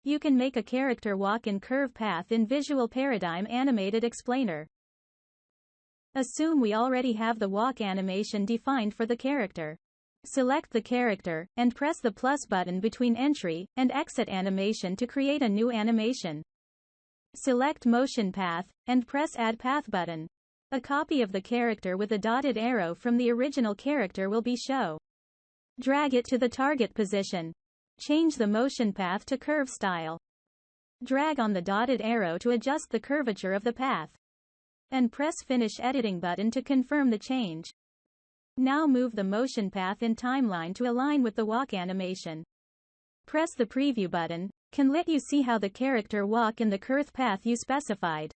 You can make a character walk in curve path in Visual Paradigm Animated Explainer. Assume we already have the walk animation defined for the character. Select the character, and press the plus button between entry and exit animation to create a new animation. Select Motion Path, and press Add Path button. A copy of the character with a dotted arrow from the original character will be shown. Drag it to the target position. Change the motion path to curve style. Drag on the dotted arrow to adjust the curvature of the path. And press Finish Editing button to confirm the change. Now move the motion path in timeline to align with the walk animation. Press the Preview button, can let you see how the character walk in the curve path you specified.